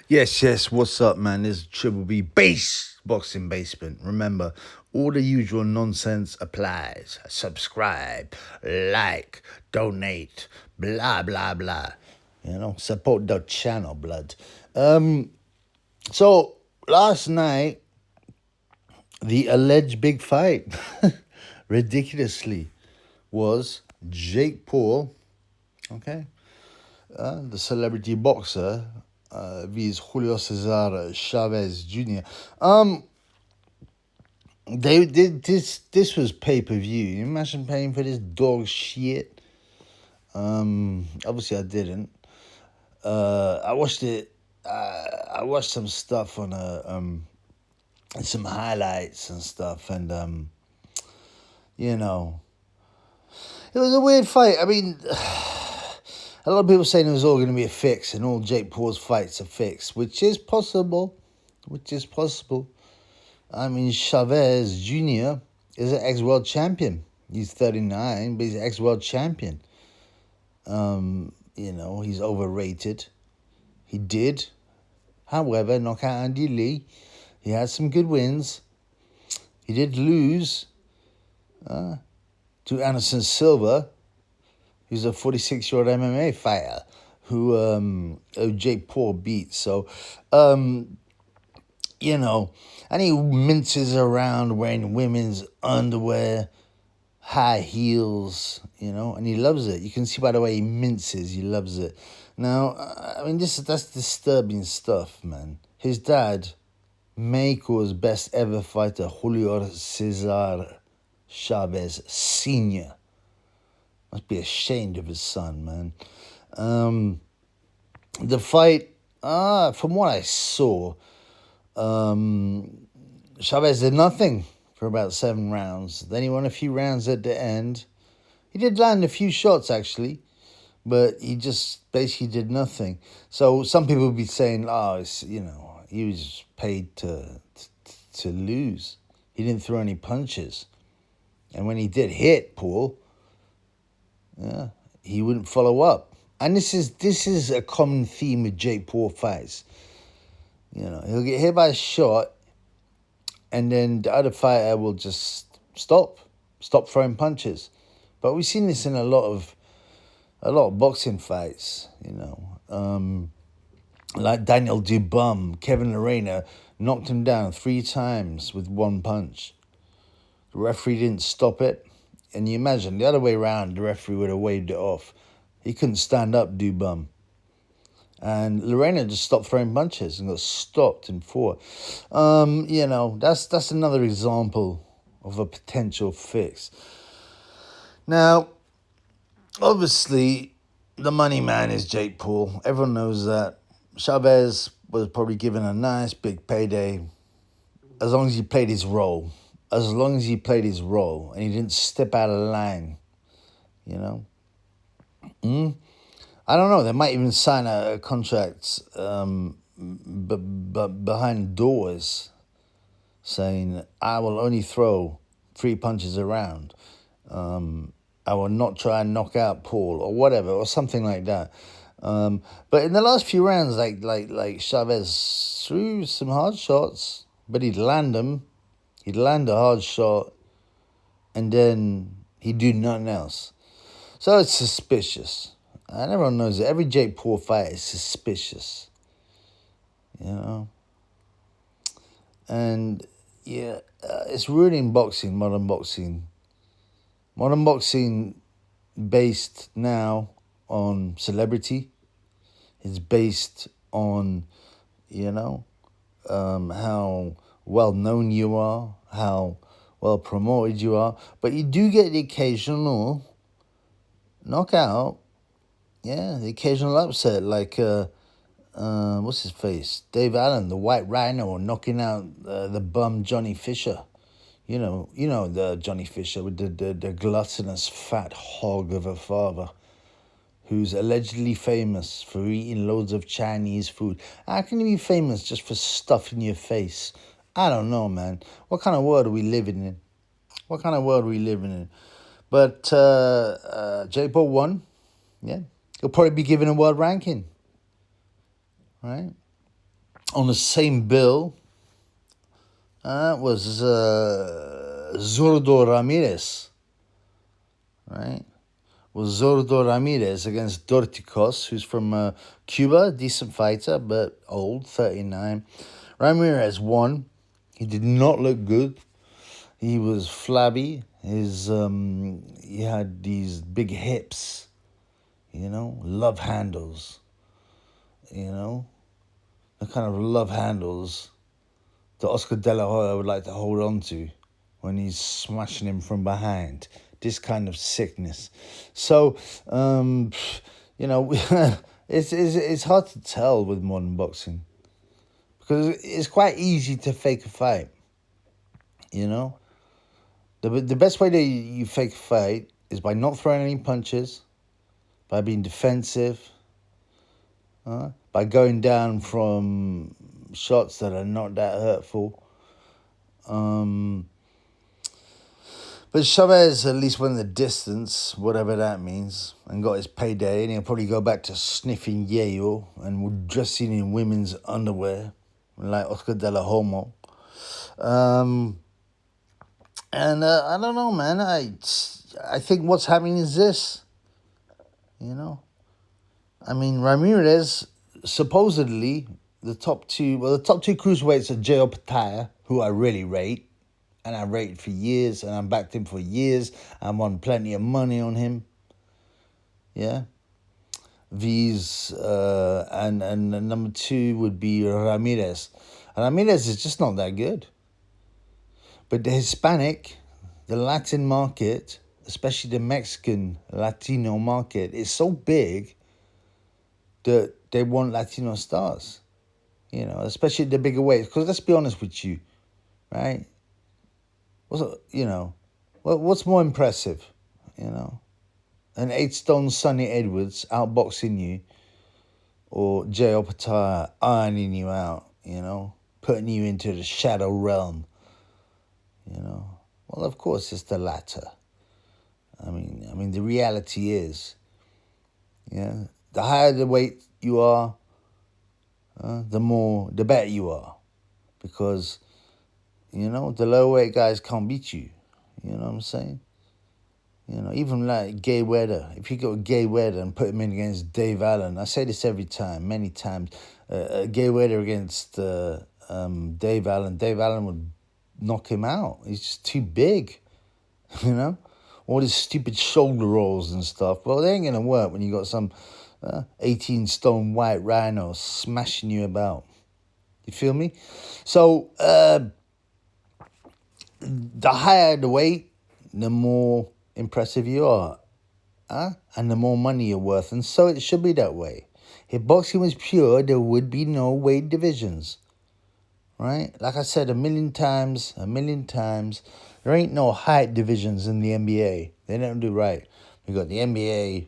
Yes, what's up, man? This is Triple B Base Boxing Basement. Remember, all the usual nonsense applies. Subscribe, like, donate, blah, blah, blah. Support the channel, blood. So, last night, the alleged big fight, ridiculously, was Jake Paul, okay, the celebrity boxer, vs Julio Cesar Chavez Jr. They did this. This was pay per view. You imagine paying for this dog shit. Obviously I didn't. I watched it. I watched some stuff on some highlights and stuff, and you know, it was a weird fight. I mean, a lot of people saying it was all going to be a fix, and all Jake Paul's fights are fixed, which is possible. I mean, Chavez Jr. is an ex-world champion. He's 39, but he's an ex-world champion. He's overrated. He did, however, knock out Andy Lee. He had some good wins. He did lose to Anderson Silva, who's a 46-year-old MMA fighter who Jake Paul beat. So, and he minces around wearing women's underwear, high heels, and he loves it. You can see by the way he minces, he loves it. Now, I mean, that's disturbing stuff, man. His dad, Mexico's best ever fighter, Julio Cesar Chavez Sr., must be ashamed of his son, man. The fight, from what I saw, Chavez did nothing for about 7 rounds. Then he won a few rounds at the end. He did land a few shots, actually, but he just basically did nothing. So some people would be saying, he was paid to lose. He didn't throw any punches. And when he did hit Paul, he wouldn't follow up. And this is a common theme with Jake Paul fights. He'll get hit by a shot, and then the other fighter will just stop throwing punches. But we've seen this in a lot of boxing fights, like Daniel Dubum, Kevin Lerena knocked him down 3 times with 1 punch. The referee didn't stop it. And you imagine, the other way around, the referee would have waved it off. He couldn't stand up, Dubum. And Lorena just stopped throwing punches and got stopped in 4. That's another example of a potential fix. Now, obviously, the money man is Jake Paul. Everyone knows that. Chavez was probably given a nice big payday as long as he played his role. As long as he played his role and he didn't step out of line, I don't know. They might even sign a contract behind doors saying, I will only throw 3 punches around. I will not try and knock out Paul or whatever, or something like that. But in the last few rounds, like Chavez threw some hard shots, but he'd land them. He'd land a hard shot, and then he'd do nothing else. So it's suspicious. And everyone knows that every Jake Paul fight is suspicious. And, it's ruining boxing, modern boxing. Modern boxing based now on celebrity. It's based on, how well-known you are, how well-promoted you are. But you do get the occasional knockout, the occasional upset, like, what's his face? Dave Allen, the White Rhino, knocking out the bum Johnny Fisher. You know the Johnny Fisher with the gluttonous fat hog of a father, who's allegedly famous for eating loads of Chinese food. How can you be famous just for stuff in your face? I don't know, man. What kind of world are we living in? But Jake Paul won. Yeah. He'll probably be given a world ranking. Right? on the same bill was Zurdo Ramirez, right? Was Zurdo Ramirez against Dorticos, who's from Cuba, decent fighter, but old, 39. Ramirez won. He did not look good. He was flabby. He had these big hips, love handles, the kind of love handles that Oscar De La Hoya would like to hold on to when he's smashing him from behind. This kind of sickness. So, it's hard to tell with modern boxing because it's quite easy to fake a fight. The best way that you fake a fight is by not throwing any punches, by being defensive, by going down from shots that are not that hurtful. But Chavez at least went the distance, whatever that means, and got his payday, and he'll probably go back to sniffing yayo and dressing in women's underwear, like Oscar De La Homo. And I don't know, man. I think what's happening is this, I mean, Ramirez, supposedly, the top two cruiserweights are Jay Opataya, who I really rate. And I rated for years, and I backed him for years. I won plenty of money on him. Yeah. And number 2 would be Ramirez. And Ramirez is just not that good. But the Hispanic, the Latin market, especially the Mexican Latino market, is so big that they want Latino stars. Especially the bigger weights. Because let's be honest with you, right? What's more impressive, an 8-stone Sonny Edwards outboxing you, or Jay Opataya ironing you out, putting you into the shadow realm, Well, of course, it's the latter. I mean, the reality is, the higher the weight you are, the better you are, because the low weight guys can't beat you. You know what I'm saying? Even like Gay Weather. If you go Gay Weather and put him in against Dave Allen, I say this every time, many times. Gay Weather against Dave Allen. Dave Allen would knock him out. He's just too big. All these stupid shoulder rolls and stuff. Well, they ain't gonna work when you got some 18-stone white rhino smashing you about. You feel me? So, the higher the weight, the more impressive you are, and the more money you're worth. And so it should be that way. If boxing was pure, there would be no weight divisions, right? Like I said a million times, there ain't no height divisions in the NBA. They don't do right. We got the NBA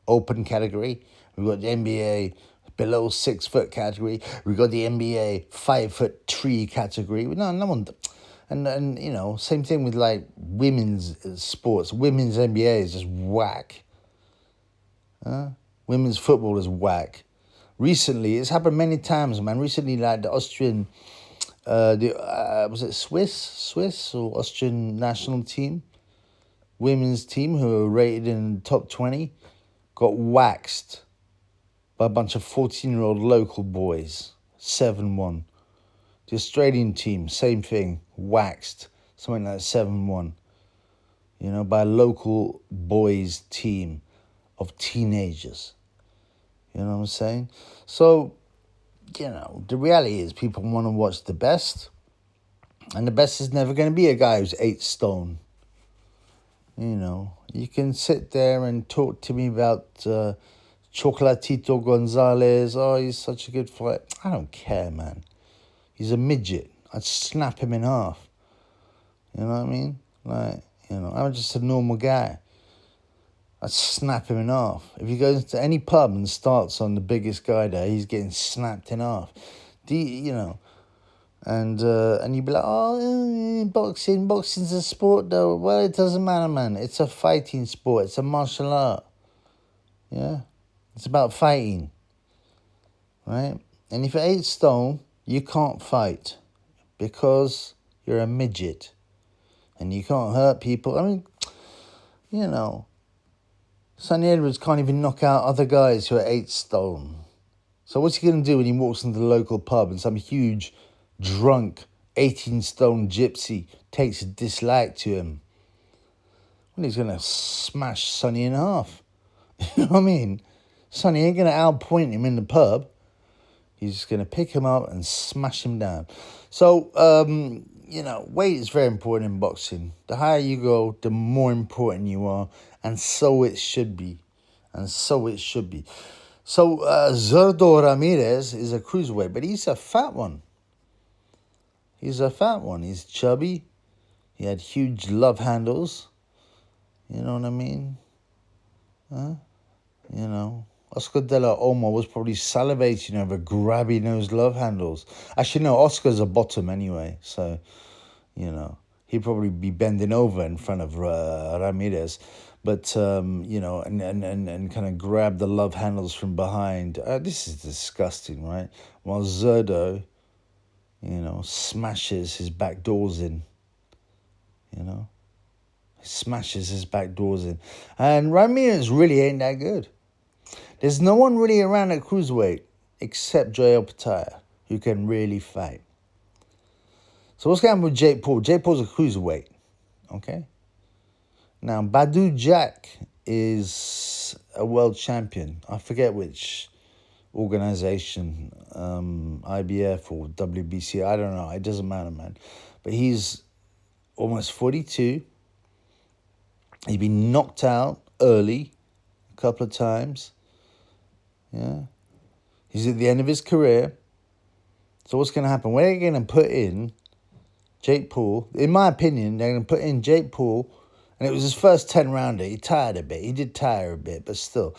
open category. We got the NBA below 6 foot category. We got the NBA 5'3" category. No one. And same thing with like women's sports. Women's NBA is just whack. Women's football is whack. Recently, it's happened many times, man. Recently, like the Austrian, was it Swiss or Austrian national team, women's team, who were rated in the top 20, got waxed by a bunch of 14-year-old local boys, 7-1. The Australian team, same thing, waxed, something like 7-1, by a local boys team of teenagers. You know what I'm saying? So, the reality is people want to watch the best, and the best is never going to be a guy who's 8 stone. You can sit there and talk to me about Chocolatito Gonzalez. Oh, he's such a good fighter. I don't care, man. He's a midget. I'd snap him in half. You know what I mean? Like, I'm just a normal guy. I'd snap him in half. If he goes to any pub and starts on the biggest guy there, he's getting snapped in half. And you'd be like, boxing's a sport though. Well, it doesn't matter, man. It's a fighting sport. It's a martial art. Yeah? It's about fighting. Right? And if you're 8 stone, you can't fight because you're a midget and you can't hurt people. I mean, you know, Sonny Edwards can't even knock out other guys who are 8 stone. So what's he going to do when he walks into the local pub and some huge, drunk, 18-stone gypsy takes a dislike to him? Well, he's going to smash Sonny in half. You know what I mean? Sonny ain't going to outpoint him in the pub. He's just going to pick him up and smash him down. So, weight is very important in boxing. The higher you go, the more important you are. And so it should be. So, Zurdo Ramirez is a cruiserweight, but he's a fat one. He's chubby. He had huge love handles. You know what I mean? Oscar De La Hoya was probably salivating over grabbing those love handles. Actually, no, Oscar's a bottom anyway, so, he'd probably be bending over in front of Ramirez. But, and kind of grab the love handles from behind. This is disgusting, right? While Zurdo, smashes his back doors in, smashes his back doors in. And Ramirez really ain't that good. There's no one really around at cruiserweight except Joel Petaya who can really fight. So what's going on with Jake Paul? Jake Paul's a cruiserweight, okay? Now, Badou Jack is a world champion. I forget which organization, IBF or WBC, I don't know. It doesn't matter, man. But he's almost 42. He's been knocked out early a couple of times. Yeah. He's at the end of his career. So what's going to happen? They're going to put in Jake Paul. In my opinion, they're going to put in Jake Paul. And it was his first 10-rounder. He tired a bit. He did tire a bit, but still.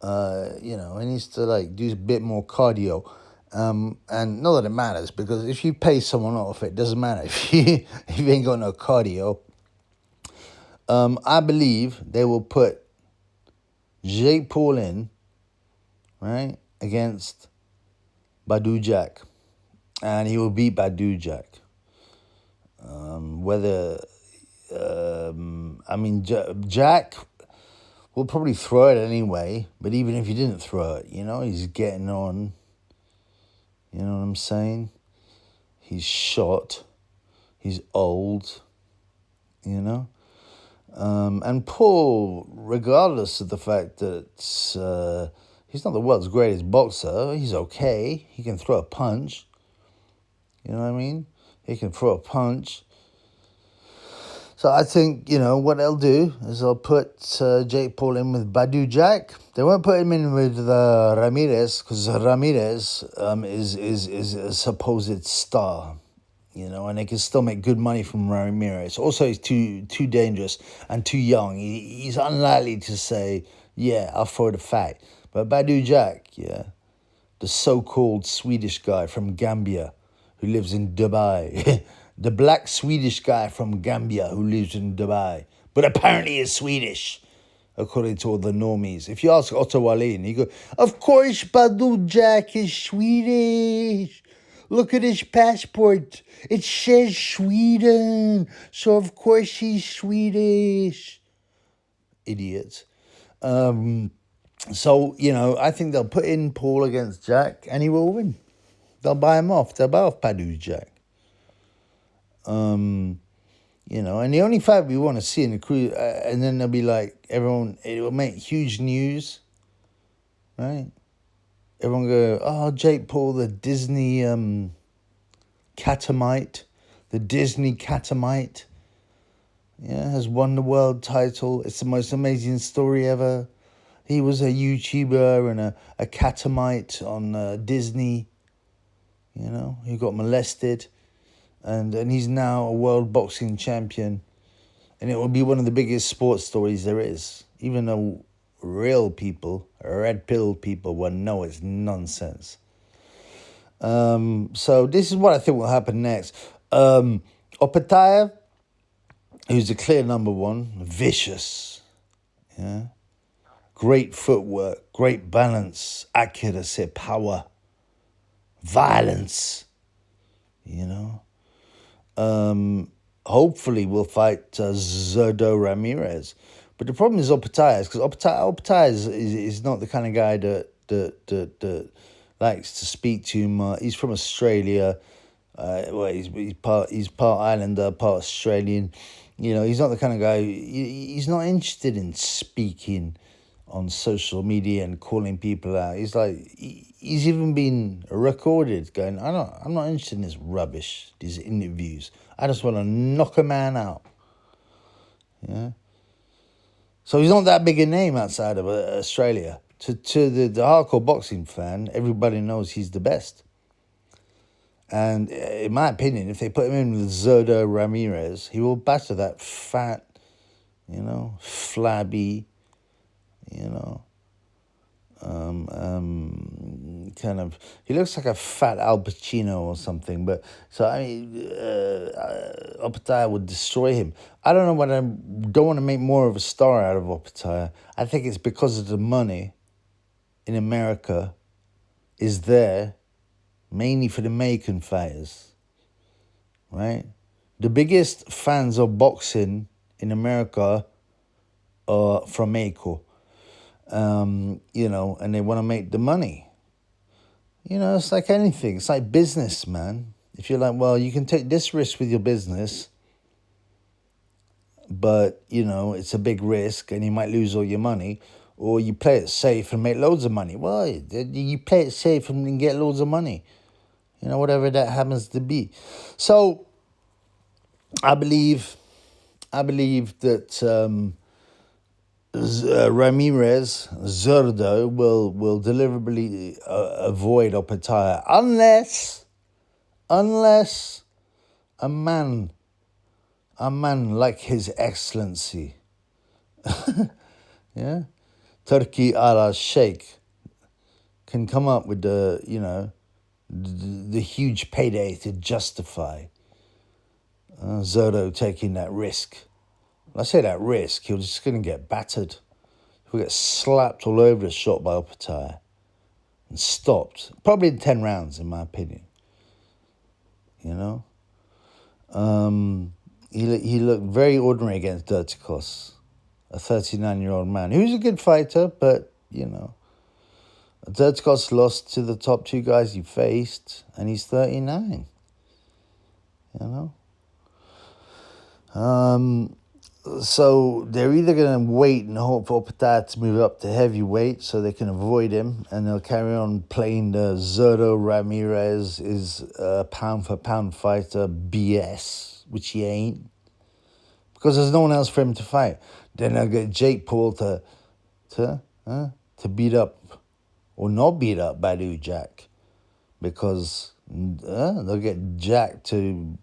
He needs to do a bit more cardio. And not that it matters, because if you pay someone off, it doesn't matter if you ain't got no cardio. I believe they will put Jake Paul in, right, against Badou Jack. And he will beat Badou Jack. Jack will probably throw it anyway, but even if he didn't throw it, he's getting on. You know what I'm saying? He's shot. He's old. And Paul, regardless of the fact that he's not the world's greatest boxer, he's okay. He can throw a punch. You know what I mean? He can throw a punch. So I think, what they'll do is they'll put Jake Paul in with Badou Jack. They won't put him in with Ramirez, because Ramirez is a supposed star, and they can still make good money from Ramirez. Also, he's too dangerous and too young. He's unlikely to say, yeah, I'll throw the fight. But Badou Jack, the so-called Swedish guy from Gambia who lives in Dubai. The black Swedish guy from Gambia who lives in Dubai, but apparently is Swedish, according to all the normies. If you ask Otto Wallin, he goes, of course Badou Jack is Swedish. Look at his passport. It says Sweden, so of course he's Swedish. Idiots. I think they'll put in Paul against Jack, and he will win. They'll buy him off. They'll buy off Badou Jack. And the only fight we want to see in the crew, and then they'll be like, everyone, it will make huge news, right? Everyone go, oh, Jake Paul, the Disney catamite, has won the world title. It's the most amazing story ever. He was a YouTuber and a catamite on Disney, who got molested. And he's now a world boxing champion. And it will be one of the biggest sports stories there is. Even though real people, red pill people, will know it's nonsense. So this is what I think will happen next. Opetaya, who's the clear number one, vicious. Yeah. Great footwork, great balance, accuracy, power, violence. you know. Hopefully we'll fight Zerdo Ramirez. But the problem is Opataya, because Opataya is not the kind of guy that likes to speak to him. He's from Australia. Well, he's part Islander, part Australian. You know, he's not the kind of guy. He's not interested in speaking on social media and calling people out. He's like, he's even been recorded going, I'm not interested in this rubbish, these interviews. I just want to knock a man out. Yeah. So he's not that big a name outside of Australia. To the hardcore boxing fan, everybody knows he's the best. And in my opinion, if they put him in with Zerdo Ramirez, he will batter that fat, flabby, kind of, he looks like a fat Al Pacino or something. But so I mean, Opataya would destroy him. I don't know what I don't want to make more of a star out of Opataya. I think it's because of the money in America is there, mainly for the American fighters, right? The biggest fans of boxing in America are from Mexico. And they want to make the money. It's like anything. It's like business, man. If you're like, well, you can take this risk with your business, but, it's a big risk and you might lose all your money, or you play it safe and make loads of money. Well, you play it safe and get loads of money, whatever that happens to be. So I believe that Ramirez Zerdo will deliberately avoid Opataya unless a man like His Excellency, yeah, Turki Al Sheikh, can come up with the huge payday to justify Zerdo taking that risk. When I say that risk, he's just going to get battered. He'll get slapped all over the shop by Opataya and stopped. Probably in 10 rounds, in my opinion. He looked very ordinary against Dirtikos, a 39-year-old man who's a good fighter, but, Dirtikos lost to the top two guys he faced, and he's 39, So they're either going to wait and hope for Opataya to move up to heavyweight so they can avoid him, and they'll carry on playing the Zerdo Ramirez is a pound-for-pound fighter BS, which he ain't, because there's no one else for him to fight. Then they'll get Jake Paul to beat up or not beat up Badou Jack, because they'll get Jack to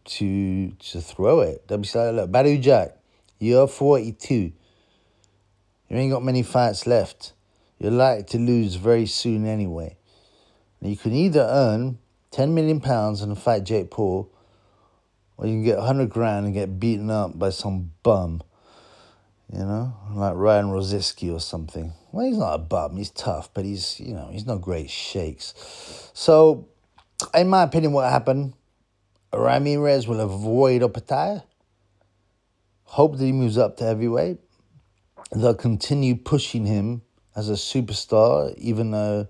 throw it. They'll be like, look, Badou Jack, you're 42. You ain't got many fights left. You're likely to lose very soon anyway. Now, you can either earn £10 million and fight Jake Paul, or you can get 100 grand and get beaten up by some bum, like Ryan Rosiski or something. Well, he's not a bum. He's tough, but he's no great shakes. So, in my opinion, what happened, Ramirez will avoid Opataya. Hope that he moves up to heavyweight. They'll continue pushing him as a superstar, even though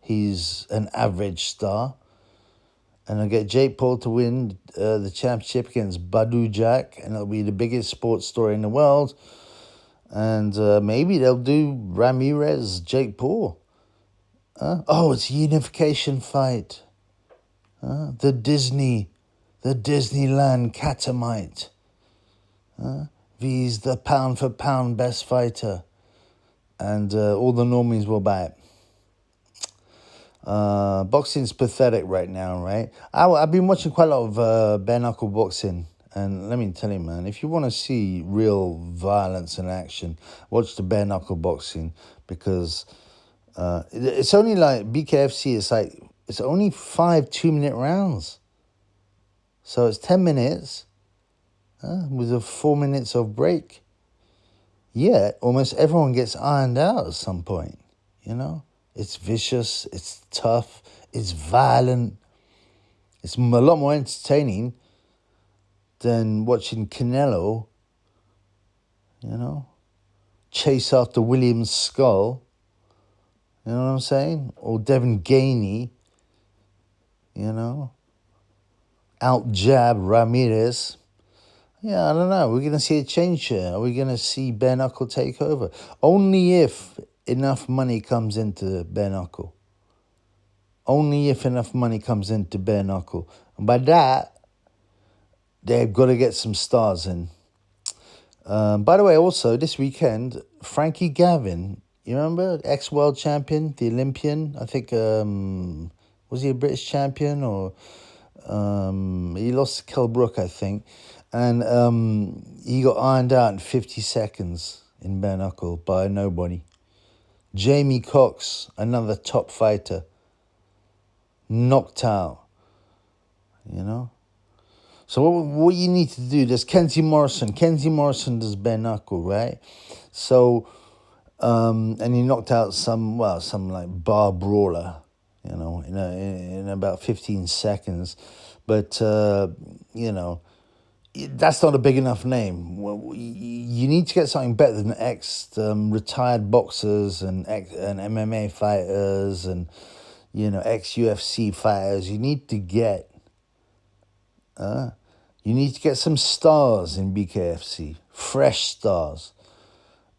he's an average star. And they'll get Jake Paul to win the championship against Badou Jack, and it'll be the biggest sports story in the world. And maybe they'll do Ramirez, Jake Paul. It's a unification fight. The Disneyland Catamite. V's the pound-for-pound best fighter. And all the normies will buy it. Boxing's pathetic right now, right? I've been watching quite a lot of bare knuckle boxing. And let me tell you, man, if you want to see real violence in action, watch the bare knuckle boxing, because it's only like BKFC. It's only 5 2-minute rounds. So it's 10 minutes with 4 minutes of break. Yet almost everyone gets ironed out at some point, It's vicious, it's tough, it's violent, It's a lot more entertaining than watching Canelo, chase after Williams' skull. You know what I'm saying? Or Devin Gainey, out jab Ramirez. Yeah, I don't know. We're going to see a change here. Are we going to see bare knuckle take over? Only if enough money comes into bare knuckle. Only if enough money comes into bare knuckle. And by that, they've got to get some stars in. By the way, also, this weekend, Frankie Gavin, you remember? Ex-world champion, the Olympian. I think, was he a British champion? Or he lost to Kell Brook, I think. And he got ironed out in 50 seconds in bare knuckle by nobody. Jamie Cox, another top fighter, knocked out, So what you need to do, there's Kenzie Morrison. Kenzie Morrison does bare knuckle, right? So, and he knocked out some like bar brawler, in about 15 seconds. But, that's not a big enough name. You need to get something better than retired boxers and MMA fighters and, ex-UFC fighters. You need to get some stars in BKFC, fresh stars.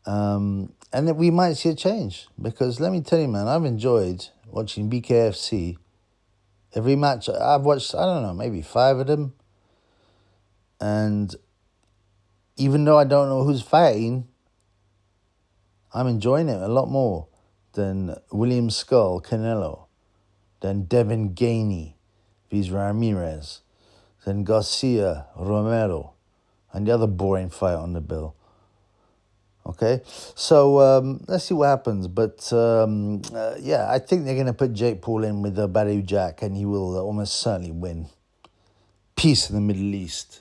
And then we might see a change. Because let me tell you, man, I've enjoyed watching BKFC. Every match I've watched, I don't know, maybe 5 of them. And even though I don't know who's fighting, I'm enjoying it a lot more than William Skull, Canelo, than Devin Gainey, vs. Ramirez, than Garcia, Romero, and the other boring fight on the bill. Okay, so let's see what happens. But I think they're going to put Jake Paul in with Badou Jack, and he will almost certainly win. Peace in the Middle East.